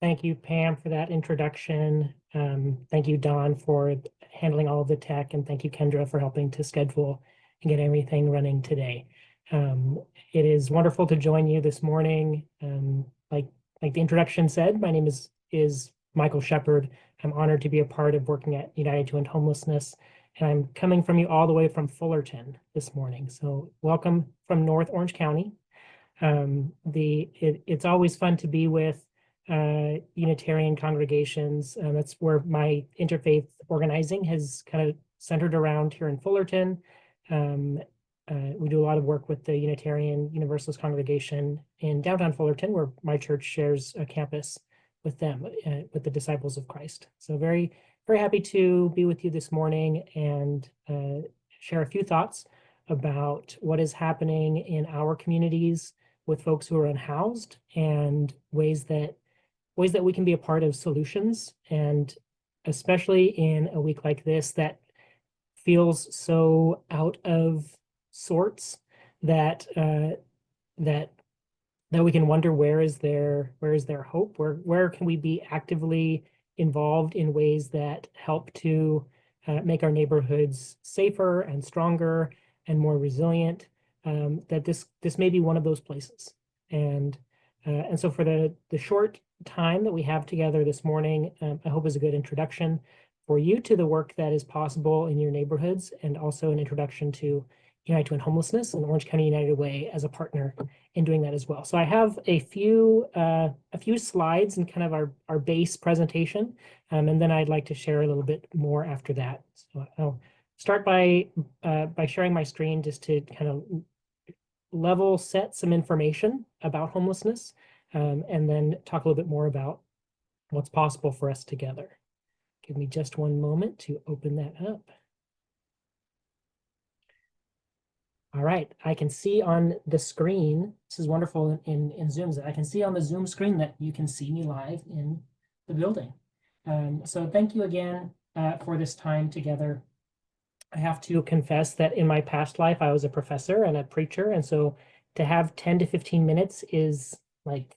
Thank you, Pam, for that introduction. Thank you, Don, for handling all of the tech, and thank you, Kendra, for helping to schedule and get everything running today. It is wonderful to join you this morning. Like the introduction said, my name is Michael Shepard. I'm honored to be a part of working at United to End Homelessness, and I'm coming from you all the way from Fullerton this morning. So welcome from North Orange County. It's always fun to be with Unitarian congregations. That's where my interfaith organizing has kind of centered around here in Fullerton. We do a lot of work with the Unitarian Universalist congregation in downtown Fullerton, where my church shares a campus with them, with the Disciples of Christ. So very, very happy to be with you this morning and share a few thoughts about what is happening in our communities with folks who are unhoused and ways that we can be a part of solutions, and especially in a week like this that feels so out of sorts that we can wonder where is there hope, where can we be actively involved in ways that help to make our neighborhoods safer and stronger and more resilient. That this may be one of those places, and so for the short time that we have together this morning, I hope is a good introduction for you to the work that is possible in your neighborhoods, and also an introduction to United to End Homelessness and Orange County United Way as a partner in doing that as well. So I have a few slides and kind of our base presentation, and then I'd like to share a little bit more after that. So I'll start by sharing my screen just to kind of level set some information about homelessness, and then talk a little bit more about what's possible for us together. Give me just one moment to open that up. All right, I can see on the screen, this is wonderful in Zoom, I can see on the Zoom screen that you can see me live in the building. So thank you again for this time together. I have to confess that in my past life, I was a professor and a preacher. And so to have 10 to 15 minutes is like,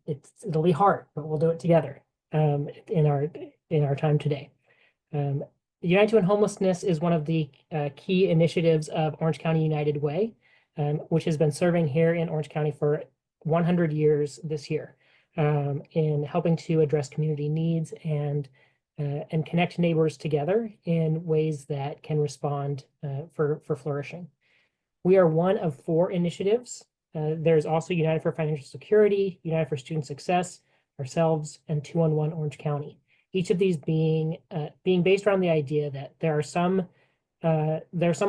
it'll be hard, but we'll do it together in our time today. United to End Homelessness is one of the key initiatives of Orange County United Way, which has been serving here in Orange County for 100 years this year, in helping to address community needs and connect neighbors together in ways that can respond for flourishing. We are one of 4 initiatives. There's also United for Financial Security, United for Student Success, ourselves, and 211 Orange County. Each of these being based around the idea that there are some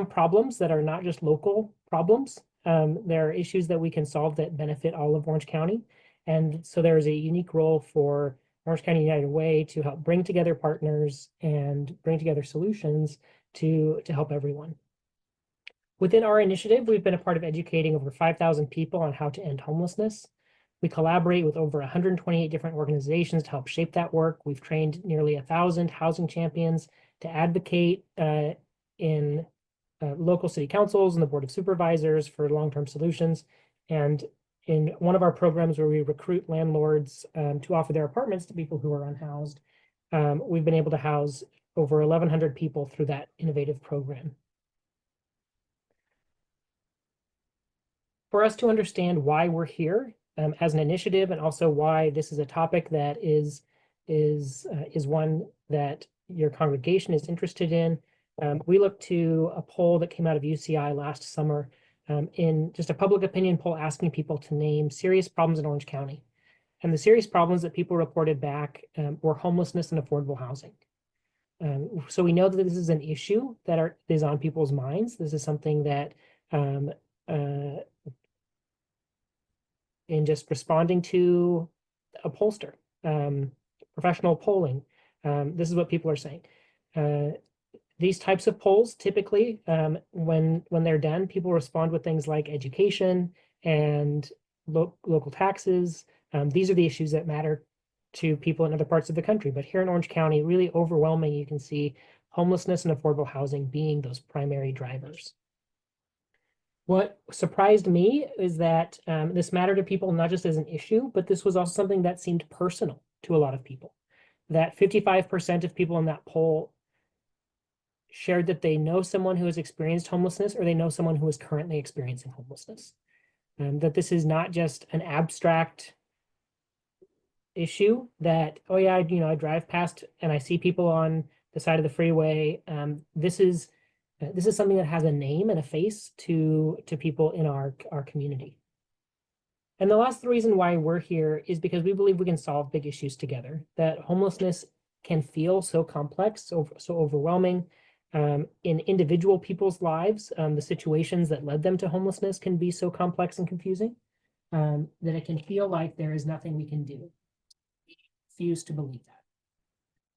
problems that are not just local problems. There are issues that we can solve that benefit all of Orange County, and so there is a unique role for Orange County United Way to help bring together partners and bring together solutions to help everyone. Within our initiative, we've been a part of educating over 5,000 people on how to end homelessness. We collaborate with over 128 different organizations to help shape that work. We've trained nearly 1,000 housing champions to advocate in local city councils and the Board of Supervisors for long-term solutions. And in one of our programs where we recruit landlords to offer their apartments to people who are unhoused, we've been able to house over 1,100 people through that innovative program. For us to understand why we're here as an initiative, and also why this is a topic that is one that your congregation is interested in, we look to a poll that came out of UCI last summer, in just a public opinion poll asking people to name serious problems in Orange County. And the serious problems that people reported back were homelessness and affordable housing. So we know that this is an issue that is on people's minds. This is something that in just responding to a pollster, professional polling, this is what people are saying. These types of polls, typically, when they're done, people respond with things like education and local taxes. These are the issues that matter to people in other parts of the country. But here in Orange County, really overwhelming, you can see homelessness and affordable housing being those primary drivers. What surprised me is that this mattered to people not just as an issue, but this was also something that seemed personal to a lot of people. That 55% of people in that poll shared that they know someone who has experienced homelessness or they know someone who is currently experiencing homelessness. That this is not just an abstract issue that, oh yeah, I drive past and I see people on the side of the freeway. This is something that has a name and a face to people in our community. And the last reason why we're here is because we believe we can solve big issues together, that homelessness can feel so complex, so overwhelming. In individual people's lives, the situations that led them to homelessness can be so complex and confusing that it can feel like there is nothing we can do. We refuse to believe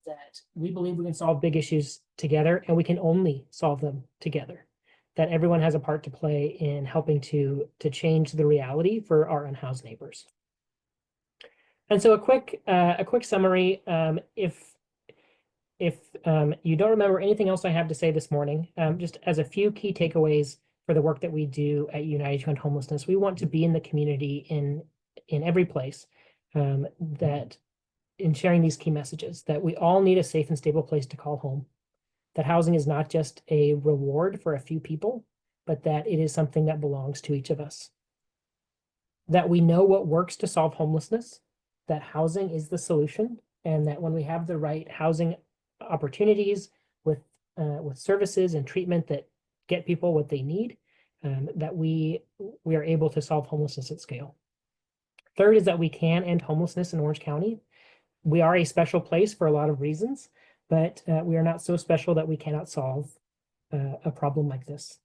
that we believe we can solve big issues together and we can only solve them together, that everyone has a part to play in helping to change the reality for our unhoused neighbors. And so a quick summary, if you don't remember anything else I have to say this morning, just as a few key takeaways for the work that we do at United to End Homelessness, we want to be in the community in every place, that in sharing these key messages, that we all need a safe and stable place to call home, that housing is not just a reward for a few people, but that it is something that belongs to each of us, that we know what works to solve homelessness, that housing is the solution, and that when we have the right housing opportunities with services and treatment that get people what they need, that we are able to solve homelessness at scale. Third is that we can end homelessness in Orange County. We are a special place for a lot of reasons, but we are not so special that we cannot solve a problem like this.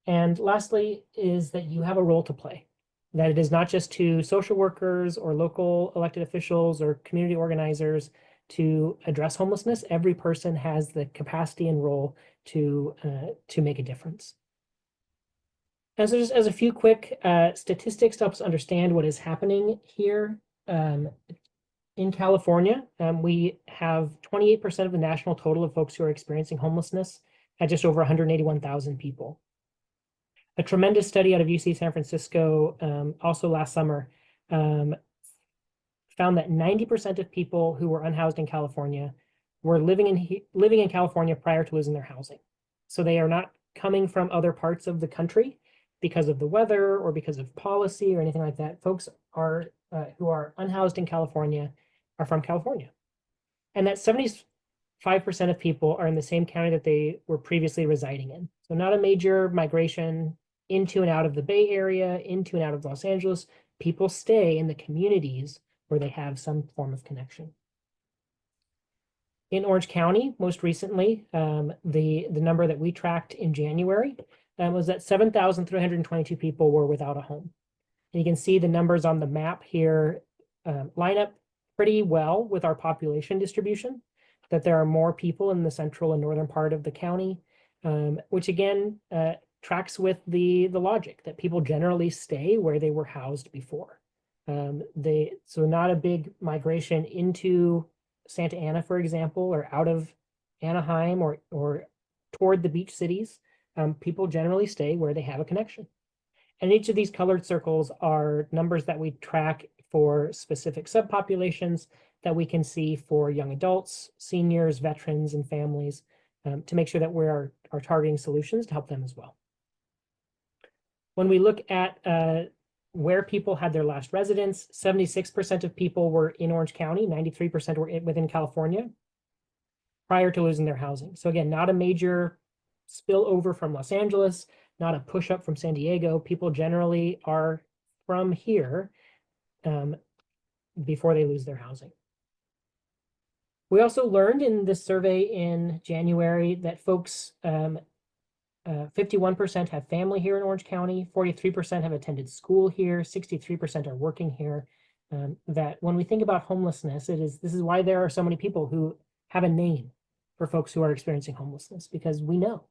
And lastly is that you have a role to play, that it is not just to social workers or local elected officials or community organizers to address homelessness. Every person has the capacity and role to make a difference. And so just as a few quick statistics to help us understand what is happening here, in California, we have 28% of the national total of folks who are experiencing homelessness at just over 181,000 people. A tremendous study out of UC San Francisco, also last summer, found that 90% of people who were unhoused in California were living in California prior to losing their housing. So they are not coming from other parts of the country because of the weather or because of policy or anything like that. Folks are who are unhoused in California are from California. And that 75% of people are in the same county that they were previously residing in. So not a major migration into and out of the Bay Area, into and out of Los Angeles. People stay in the communities where they have some form of connection. In Orange County, most recently, the number that we tracked in January was that 7,322 people were without a home. And you can see the numbers on the map here line up pretty well with our population distribution, that there are more people in the central and northern part of the county, which again tracks with the logic that people generally stay where they were housed before. So not a big migration into Santa Ana, for example, or out of Anaheim or toward the beach cities. People generally stay where they have a connection. And each of these colored circles are numbers that we track for specific subpopulations that we can see for young adults, seniors, veterans, and families, to make sure that we are targeting solutions to help them as well. When we look at where people had their last residence, 76% of people were in Orange County, 93% were within California prior to losing their housing. So again, not a major spillover from Los Angeles, not a push up from San Diego. People generally are from here before they lose their housing. We also learned in this survey in January that folks, 51% have family here in Orange County, 43% have attended school here, 63% are working here. That when we think about homelessness, this is why there are so many people who have a name for folks who are experiencing homelessness, because we know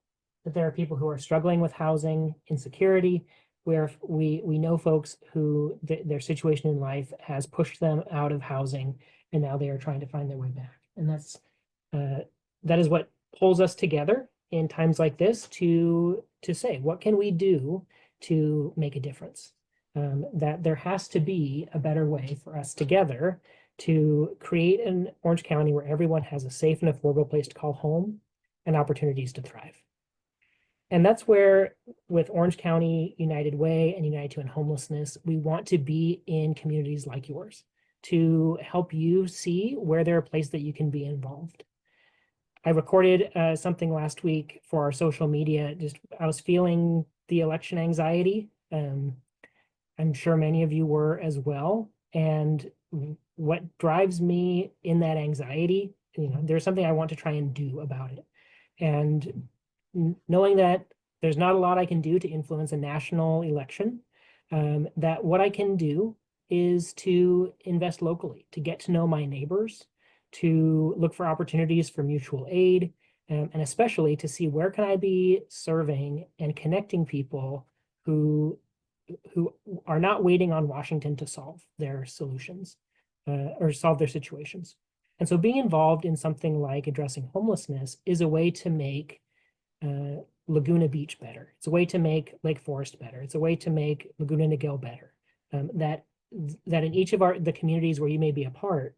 that there are people who are struggling with housing insecurity, where we know folks who their situation in life has pushed them out of housing, and now they are trying to find their way back. And that is what pulls us together in times like this to say, what can we do to make a difference. That there has to be a better way for us together to create an Orange County where everyone has a safe and affordable place to call home and opportunities to thrive. And that's where, with Orange County United Way and United to End Homelessness, we want to be in communities like yours to help you see where there are places that you can be involved. I recorded something last week for our social media. I was feeling the election anxiety. I'm sure many of you were as well. And what drives me in that anxiety, there's something I want to try and do about it. And knowing that there's not a lot I can do to influence a national election, that what I can do is to invest locally, to get to know my neighbors, to look for opportunities for mutual aid, and especially to see where can I be serving and connecting people who are not waiting on Washington to solve their solutions or solve their situations. And so being involved in something like addressing homelessness is a way to make Laguna Beach better. It's a way to make Lake Forest better. It's a way to make Laguna Niguel better. That in each of the communities where you may be a part,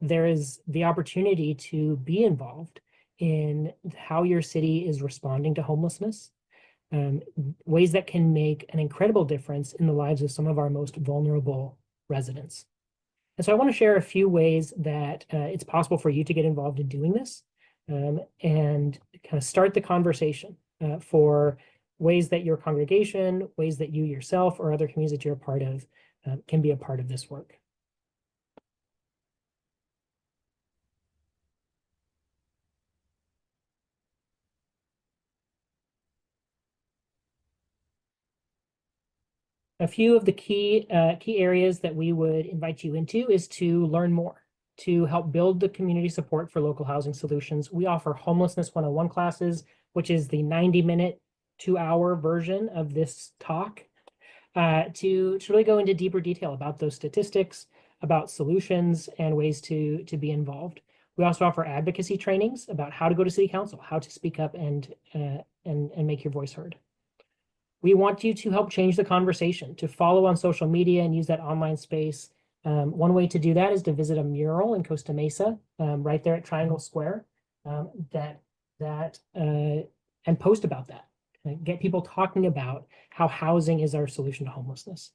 there is the opportunity to be involved in how your city is responding to homelessness, ways that can make an incredible difference in the lives of some of our most vulnerable residents. And so I want to share a few ways that it's possible for you to get involved in doing this, and kind of start the conversation for ways that your congregation, ways that you yourself or other communities that you're a part of can be a part of this work. A few of the key areas that we would invite you into is to learn more, to help build the community support for local housing solutions. We offer Homelessness 101 classes, which is the 90-minute, 2-hour version of this talk, to really go into deeper detail about those statistics, about solutions, and ways to be involved. We also offer advocacy trainings about how to go to city council, how to speak up and make your voice heard. We want you to help change the conversation, to follow on social media and use that online space. One way to do that is to visit a mural in Costa Mesa, right there at Triangle Square, and post about that. Get people talking about how housing is our solution to homelessness.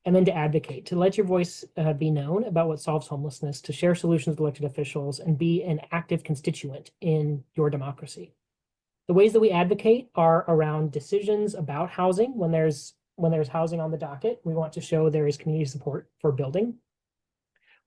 And then to advocate, to let your voice be known about what solves homelessness, to share solutions with elected officials, and be an active constituent in your democracy. The ways that we advocate are around decisions about housing. When there's housing on the docket, we want to show there is community support for building.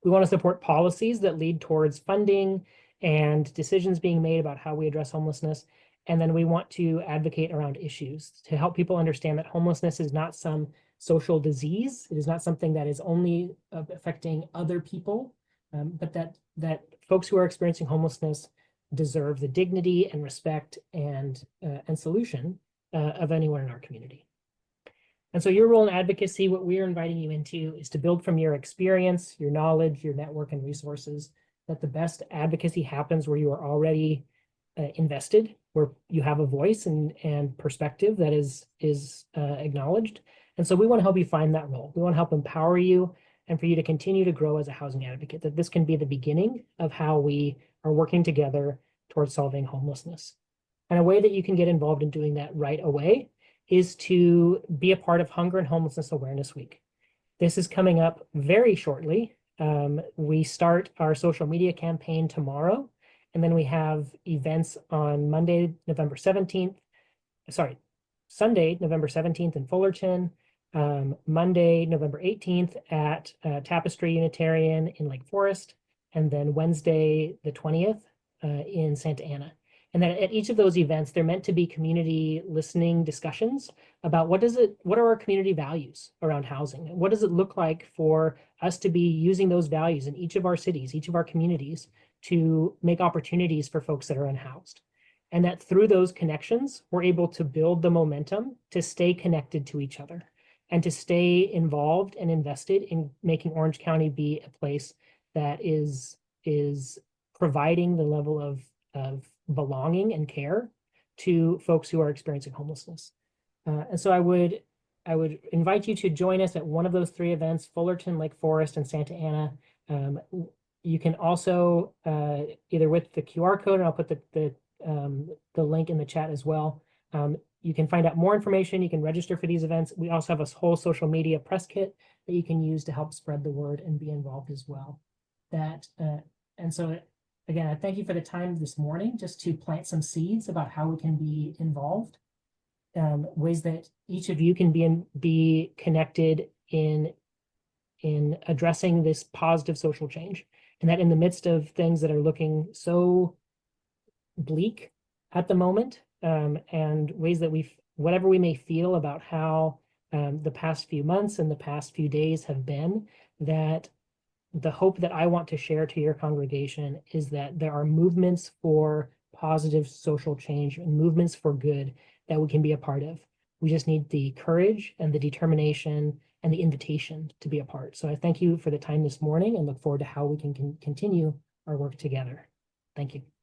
We want to support policies that lead towards funding and decisions being made about how we address homelessness. And then we want to advocate around issues to help people understand that homelessness is not some social disease. It is not something that is only affecting other people, but that folks who are experiencing homelessness deserve the dignity and respect and solution of anyone in our community. And so your role in advocacy, what we're inviting you into is to build from your experience, your knowledge, your network and resources, that the best advocacy happens where you are already invested, where you have a voice and perspective that is acknowledged. And so we want to help you find that role. We want to help empower you and for you to continue to grow as a housing advocate, that this can be the beginning of how we are working together towards solving homelessness. And a way that you can get involved in doing that right away is to be a part of Hunger and Homelessness Awareness Week. This is coming up very shortly. We start our social media campaign tomorrow, and then we have events on Sunday, November 17th in Fullerton, Monday, November 18th at Tapestry Unitarian in Lake Forest, and then Wednesday, the 20th in Santa Ana. And then at each of those events, they're meant to be community listening discussions about what are our community values around housing? What does it look like for us to be using those values in each of our cities, each of our communities, to make opportunities for folks that are unhoused? And that through those connections, we're able to build the momentum to stay connected to each other and to stay involved and invested in making Orange County be a place that is providing the level of belonging and care to folks who are experiencing homelessness. And so I would I would invite you to join us at one of those 3 events, Fullerton, Lake Forest, and Santa Ana. You can also, either with the QR code, and I'll put the link in the chat as well. You can find out more information. You can register for these events. We also have a whole social media press kit that you can use to help spread the word and be involved as well. And so again, I thank you for the time this morning just to plant some seeds about how we can be involved, ways that each of you can be connected in addressing this positive social change, and that in the midst of things that are looking so bleak at the moment, and ways that whatever we may feel about how the past few months and the past few days have been, that the hope that I want to share to your congregation is that there are movements for positive social change and movements for good that we can be a part of. We just need the courage and the determination and the invitation to be a part. So I thank you for the time this morning and look forward to how we can continue our work together. Thank you.